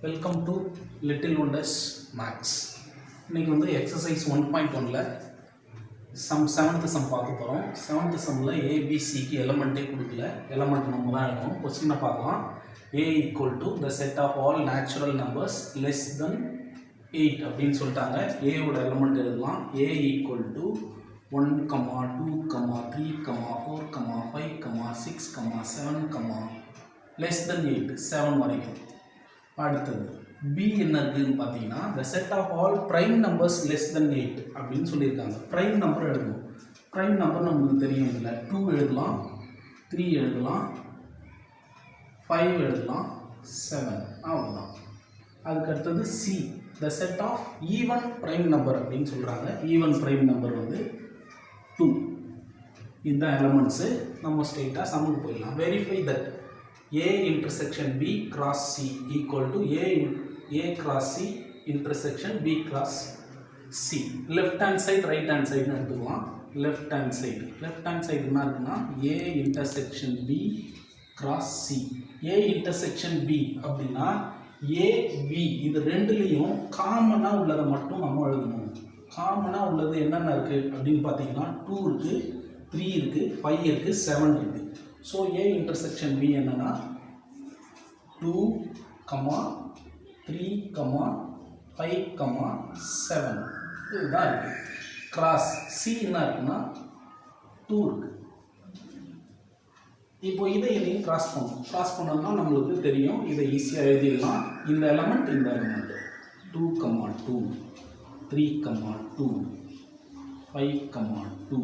Welcome to little wonders maths. இன்றைக்கி வந்து exercise 1.1ல் seventh some பார்க்க போகிறோம். செவன்த்து சம்மில் ஏபிசிக்கு எலமெண்ட்டே கொடுக்கல, எலமெண்ட் நம்ம தான் எழுதணும். கொஸ்டினை பார்க்கலாம். A equal to the set of all natural numbers less than 8 அப்படின்னு சொல்லிட்டாங்க. ஏவோட எலமெண்ட் எழுதலாம். A equal to 1, 2, 3, 4, 5, 6, 7, less than 8, 7 வரைக்கும். அடுத்தது பி என்ன இருக்குதுன்னு பார்த்தீங்கன்னா the set of all prime numbers less than 8 அப்படின்னு சொல்லியிருக்காங்க. ப்ரைம் நம்பர் எழுதணும். ப்ரைம் நம்பர் நமக்கு தெரியும் இல்லை, 2 எழுதலாம், 3 எழுதலாம், 5 எழுதலாம், 7 அவ்வளோதான். அதுக்கு அடுத்தது C the set of even prime number அப்படின்னு சொல்கிறாங்க. ஈவன் ப்ரைம் நம்பர் வந்து 2. இதுதான் எலமெண்ட்ஸு. நம்ம ஸ்ட்ரெயிட்டாக சம்முக்கு போயிடலாம். Verify that A intersection B cross C equal to A cross C intersection B cross C. Left hand side right hand side எடுத்துக்கலாம். left hand side என்ன இருக்குன்னா A intersection B cross C. A intersection B அப்படின்னா A B இது ரெண்டுலேயும் காமனாக உள்ளதை மட்டும் நம்ம எழுதணும். காமனாக உள்ளது என்னென்ன இருக்குது அப்படின்னு பார்த்தீங்கன்னா 2 இருக்குது, 3 இருக்குது, 5 இருக்குது, 7 இருக்குது. ஸோ ஏ இன்டர்செக்ஷன் பி என்னன்னா 2, 3, 5, 7 இதுதான் இருக்குது. கிராஸ் சி என்ன இருக்குன்னா 2 இருக்குது. இப்போ இதை இதையும் கிராஸ் பண்ணணும். கிராஸ் பண்ணோம்னா நம்மளுக்கு தெரியும், இதை ஈஸியாக எழுதிடலாம். இந்த எலமெண்ட் 2, 2, 3, 2, 5, 2,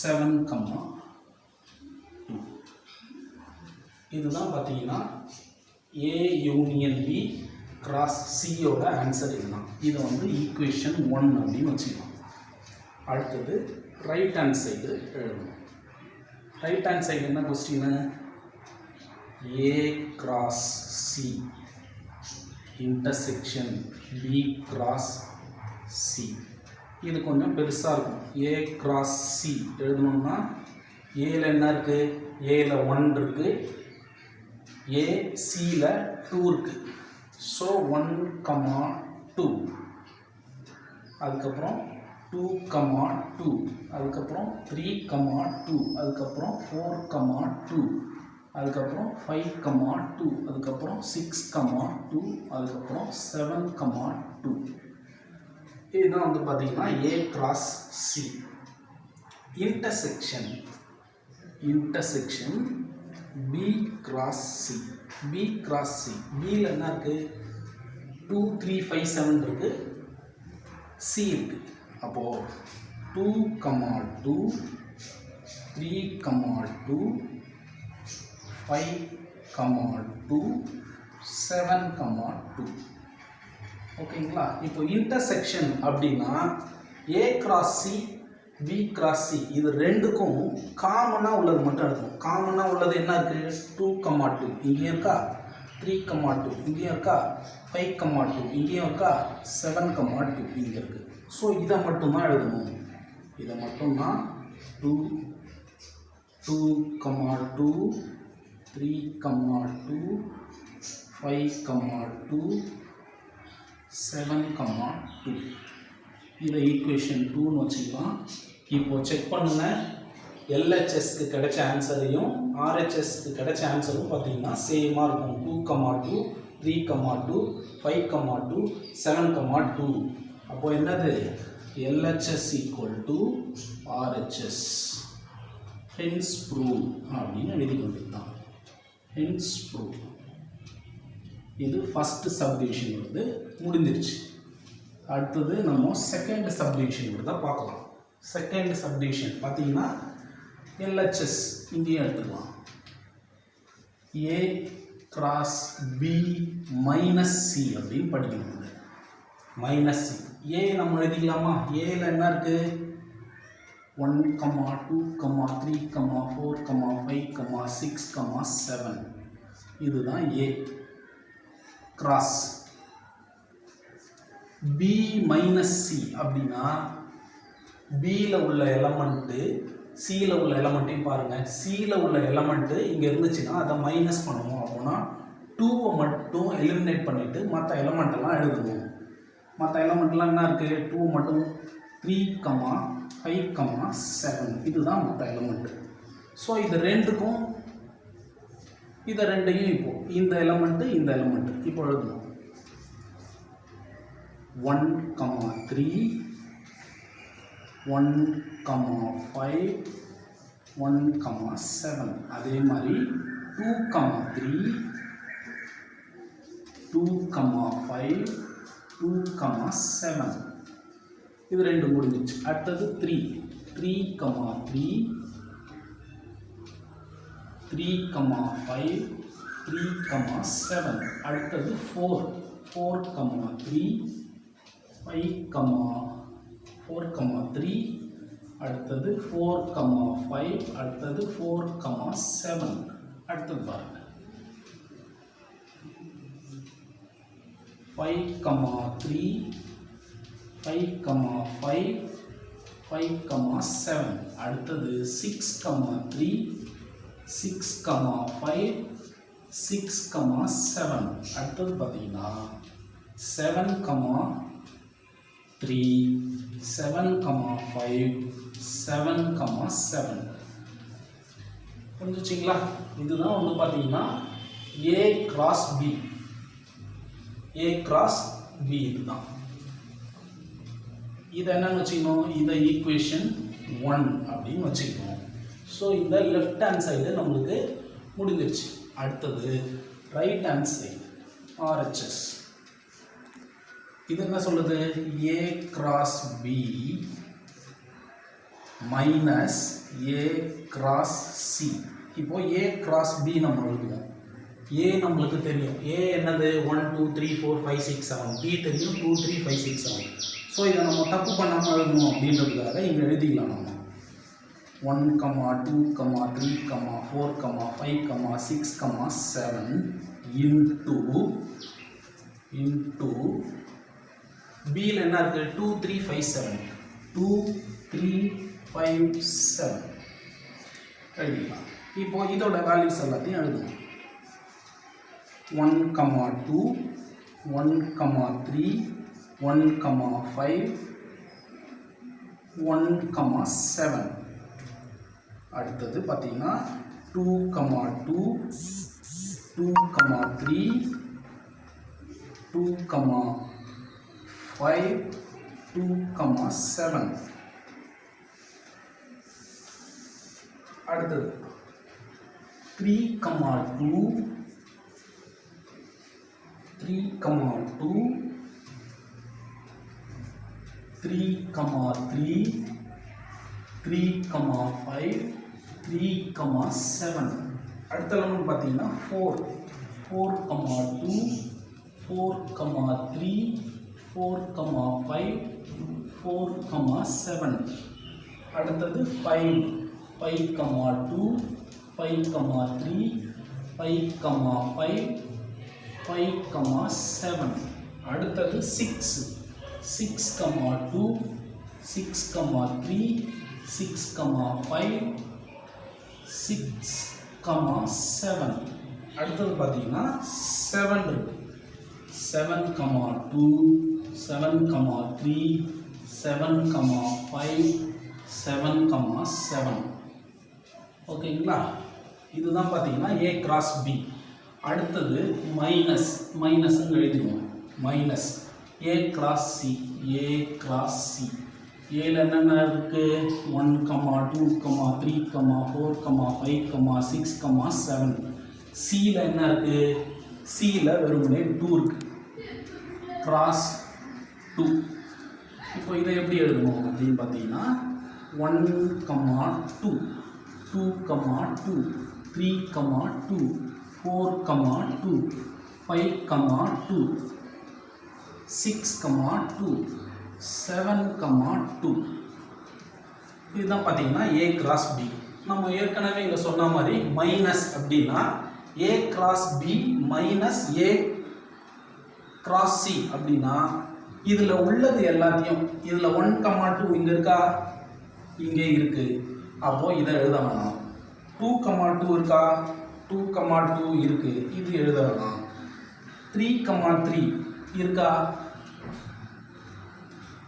7, 2. இதுதான் பார்த்தீங்கன்னா ஏ யூனியன் பி கிராஸ் சியோட ஆன்சர் இதுதான். இதை வந்து ஈக்குவேஷன் 1 அப்படின்னு வச்சுக்கலாம். அடுத்தது ரைட் ஹேண்ட் சைடு எழுதணும். ரைட் ஹேண்ட் சைடு என்ன question? A cross C intersection B cross C. இது கொஞ்சம் பெருசாக இருக்கும். ஏ கிராஸ் சி எழுதணும்னா ஏல என்ன இருக்குது? ஏல 1 இருக்குது, ஏ சியில் 2 இருக்குது. ஸோ 1, 2, அதுக்கப்புறம் 2, 2, அதுக்கப்புறம் 3, 2, அதுக்கப்புறம் 4, 2, அதுக்கப்புறம் 5, 2, அதுக்கப்புறம் 6, 2, அதுக்கப்புறம் 7, 2. இதுதான் வந்து பார்த்தீங்கன்னா A cross C. Intersection B cross C. B cross C. பியில் என்ன இருக்குது? 2, 3, 5, 7 இருக்குது, சி இருக்குது. அப்போது 2, 2, 3, 2, 5, 2, 7, 2. ஓகேங்களா? இப்போ இன்டர்செக்ஷன் அப்படின்னா A cross C B cross C இது ரெண்டுக்கும் காமனாக உள்ளது மட்டும் எடுக்கணும். காமனாக உள்ளது என்ன இருக்குது? 2, 2 இங்கேயும் இருக்கா, 3, 2 இங்கேயும் இருக்கா, 5, 2 இங்கேயும் இருக்கா, 7, 2 இங்கே இருக்குது. ஸோ இதை மட்டும்தான் எழுதணும். இதை மட்டும்தான் 2, 2, 3, 2, 5, 2, 7, 2. இதை ஈக்குவேஷன் 2ன்னு வச்சுக்கலாம். இப்போ செக் பண்ணுங்க. எல்ஹெச்எஸ்க்கு கிடைச்ச ஆன்சரையும் ஆர்ஹெச்எஸ்க்கு கிடைச்ச ஆன்சரும் பார்த்தீங்கன்னா சேமாக இருக்கும். 2, 2, 3, 2, 5, 2, 7, 2. அப்போ என்னது? LHS equal to RHS. Hence prove அப்படின்னு எழுதி கொண்டிருந்தான். Hence prove. இது ஃபஸ்ட்டு சப்டிவிஷன் வந்து முடிஞ்சிருச்சு. அடுத்தது நம்ம செகண்ட் சப்டிவிஷன் தான் பார்க்கலாம். செகண்ட் சப்டிவிஷன் பார்த்தீங்கன்னா எல்ஹெச்எஸ் இங்கேயும் எடுத்துக்கலாம். A cross B minus C அப்படின்னு படிக்கணும். Minus C. ஏ நம்ம எழுதிக்கலாமா? ஏல என்ன இருக்குது? 1, 2, 3, 4, 5, 6, 7. இதுதான் A cross. B minus C அப்படின்னா பியில் உள்ள எலமெண்ட்டு சியில் உள்ள எலமெண்ட்டையும் பாருங்கள். சியில் உள்ள எலமெண்ட்டு இங்கே இருந்துச்சுன்னா அதை மைனஸ் பண்ணுவோம். அப்படின்னா 2வை மட்டும் எலிமினேட் பண்ணிவிட்டு மற்ற எலமெண்ட்டெல்லாம் எழுதணும். மற்ற எலமெண்ட்லாம் என்ன இருக்குது? 2 மட்டும் 3, 5, 7 இதுதான் மற்ற எலமெண்ட்டு. ஸோ இது ரெண்டுக்கும் இதை ரெண்டையும் இப்போது இந்த எலமெண்ட்டு இப்போ எழுதணும். 1, 3, 1, 5, 1, 7 அதே மாதிரி 2, 3, 2, 5, 2, 7 இது ரெண்டு முடிஞ்சிச்சு. அடுத்தது 3, 3, 3, 3, 5, 3, 7 அடுத்தது 4, 3, 5, 3 அடுத்தது 4, 5 அடுத்தது 4, 7 அடுத்தது பாருங்க 5, 3, 5, 7 அடுத்தது 6, 3, 6, 5, 6, 7 அடுத்தது பார்த்தீங்கன்னா 7, 3, 7, 5, 7, 7 புரிஞ்சுச்சிங்களா? இதுதான் வந்து பார்த்தீங்கன்னா A கிராஸ் B இதுதான். இதை என்னன்னு வச்சுக்கணும்? இதை ஈக்குவேஷன் 1 அப்படின்னு வச்சுக்கணும். ஸோ இந்த லெஃப்ட் ஹேண்ட் சைடு நம்மளுக்கு முடிஞ்சிருச்சு. அடுத்தது ரைட் ஹேண்ட் சைடு RHS. இது என்ன சொல்லுது? A cross B minus A cross C. இப்போ A கிராஸ் B நம்ம எழுதுவோம். A நம்மளுக்கு தெரியும். A என்னது? 1, 2, 3, 4, 5, 6, 7. B தெரியும் 2, 3, 5, 6, 7. ஸோ இதை நம்ம தப்பு பண்ணாமல் எழுதணும் அப்படின்றதுக்காக இங்கே எழுதிக்கலாம். நம்ம 1, 2, 3, 4, 5, 6, 7 இன்டூ Bயில் என்ன இருக்குது? 2, 3, 5, 7 2, 3, 5, 7 எழுதிக்கலாம். இப்போ இதோட வேல்யூஸ் எல்லாத்தையும் எழுதணும். 1, 2, 1, 3, 1, 5, 1, 7 அடுத்தது பார்த்தீங்கன்னா 2, 2, 2, 3, 2, 5, 2, 7 அடுத்தது 3, 2, 3, 2, 3, 3, 5, 3, 7 அடுத்த எலமெண்ட் பார்த்தீங்கன்னா 4, 2, 4, 3, 4, 5, 4, 7 அடுத்தது 5, 2, 5, 3, 5, 7 அடுத்தது 6, 2, 6, 3, 6, 5, 6, 7 அடுத்தது பார்த்தீங்கன்னா 7 இருக்கு. 7, 2, 7, 3, 7, 5, 7, 7 ஓகேங்களா? இதுதான் பார்த்தீங்கன்னா A கிராஸ் B. அடுத்தது மைனஸ்ன்னு எழுதிடுவோம். Minus A cross C. ஏல என்னென்ன இருக்குது? 1, 2, 3, 4, 5, 6, 7 Cயில் என்ன இருக்குது? Cயில் வெறுமனே 2 இருக்குது. கிராஸ் 2. இப்போ இதை எப்படி எழுதணும் அப்படின்னு பார்த்தீங்கன்னா 1, 2, 2, 2, 3, 2, 4, 2, 5, 2, 6, 2, 7, 2 இதுதான் பார்த்தீங்கன்னா A கிராஸ் B. நம்ம ஏற்கனவே இங்கே சொன்ன மாதிரி மைனஸ் அப்படின்னா A cross B minus A cross C அப்படின்னா இதில் உள்ளது எல்லாத்தையும் இதில் 1, 2 இங்கே இருக்கா? இங்கே இருக்குது. அப்போது இதை எழுத வேணாம். 2, 2 இருக்கா? 2, 2 இருக்குது, இது எழுத வேணாம். 3, 3 இருக்கா?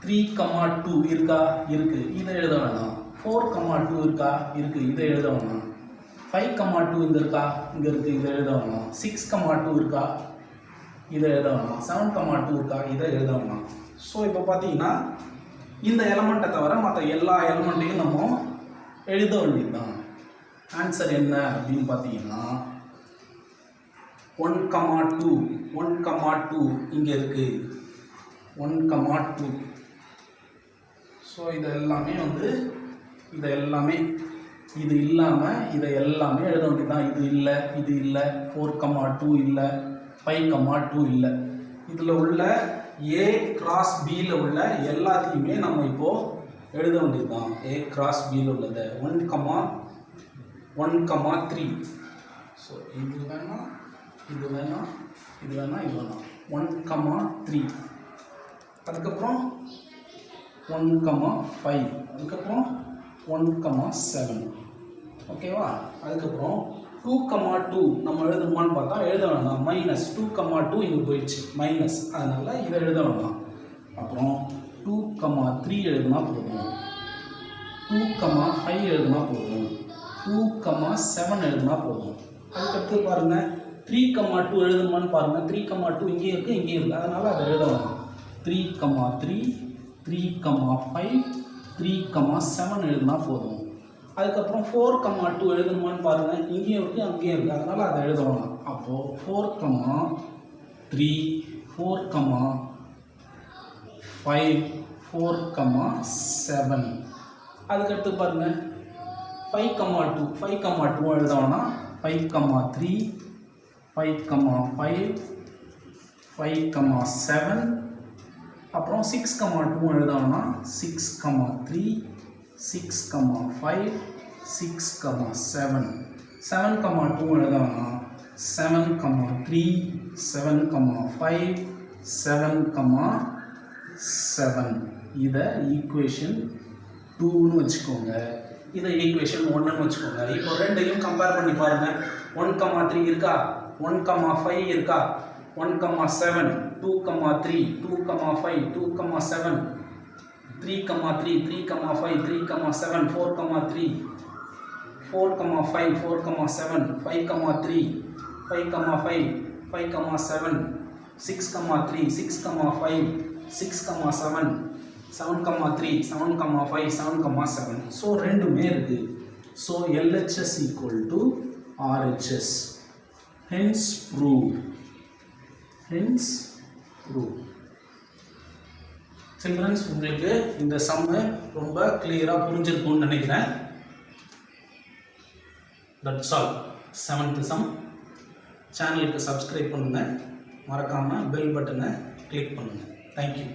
3, 2 இருக்கா? இருக்குது, இதை எழுத வேணாம். 4, 2 இருக்கா? இருக்குது, இதை எழுத வேணாம். 5, 2 இங்கே இருக்கா? இங்கே இருக்குது, இதை எழுத வேணாம். 6, 2 இருக்கா? இதை எழுத வேணாம். 7, 2 இருக்கா? இதை எழுத வேணாம். ஸோ இப்போ பார்த்தீங்கன்னா இந்த எலமெண்ட்டை தவிர மற்ற எல்லா எலமெண்ட்டையும் நம்ம எழுத வேண்டியது தான். ஆன்சர் என்ன அப்படின்னு பார்த்தீங்கன்னா 1, 2 இங்கே இருக்குது. 1, 2. ஸோ இது எல்லாமே வந்து இது இல்லாமல் இதை எல்லாமே எழுத வேண்டியது தான். இது இல்லை, இது இல்லை. 4, 2 இல்லை. 5, 2 இல்லை. இதில் உள்ள A cross Bயில் உள்ள எல்லாத்தையுமே நம்ம இப்போது எழுத வேண்டியது தான். A cross Bயில் உள்ளது 1, 3. ஸோ இது வேணாம், இது வேணாம், இது வேணாம், இது வேணாம். 1, 3. அதுக்கப்புறம் 1, 5. அதுக்கப்புறம் 1, 7. ஓகேவா? அதுக்கப்புறம் 2, 2 நம்ம எழுதணுமான்னு பார்த்தா எழுத வேண்டாம். -2, 2 இங்கே போயிடுச்சு, மைனஸ். அதனால் இதை எழுத வேண்டாம். அப்புறம் 2, 3 எழுதுனா போதும். 2, 5 எழுதுனா போதும். 2, 7 எழுதுனா போதும். அதுக்கடுத்து பாருங்கள் 3, 2 எழுதணுமான்னு பாருங்கள். 3, 2 இங்கேயும் இருக்குது, இங்கேயும் இருக்குது. அதனால் அதை எழுத வேண்டாம். 3, 3, 3, 5, 3, 7 எழுதுனா போதும். அதுக்கப்புறம் 4, 2 எழுதணுமான்னு பாருங்கள். இங்கேயும் இருக்குது, அங்கேயும் இருக்குது. அதனால் அதை எழுத வேணாம். அப்போது 4, 3, 4, 5, 4, 7. அதுக்கடுத்து பாருங்கள் 5, 2 எழுத வேணாம். 5, 3, 5, 7. அப்புறம் 6, 2 எழுத வேணாம். 6, 3, 6, 5, 6, 7. 7, 2 எழுத வேணாம். 7, 3, 7, 5, 7, 7. இதை ஈக்குவேஷன் 2ன்னு வச்சுக்கோங்க. இதை ஈக்குவேஷன் 1ன்னு வச்சுக்கோங்க. இப்போ ரெண்டையும் கம்பேர் பண்ணி பாருங்கள். 1, 3 இருக்கா? 1, 5 இருக்கா? 1, 7. 2, 3, 2, 5, 2, 7. 3, 3, 3, 5, 3, 7. 4, 3, 4, 5, 4, 7. 5, 3, 5, 5, 7. 6, 3, 6, 5, 6, 7. 7, 3, 7, 5, 7, 7. ஸோ ரெண்டுமே இருக்குது. So LHS equal to RHS. Hence proved. Childrens, உங்களுக்கு இந்த சம்மு ரொம்ப கிளியராக புரிஞ்சிருக்கும்னு நினைக்கிறேன். That's all. 7th sum. சேனலுக்கு சப்ஸ்கிரைப் பண்ணுங்கள். மறக்காமல் பெல் பட்டனை கிளிக் பண்ணுங்கள். தேங்க்யூ.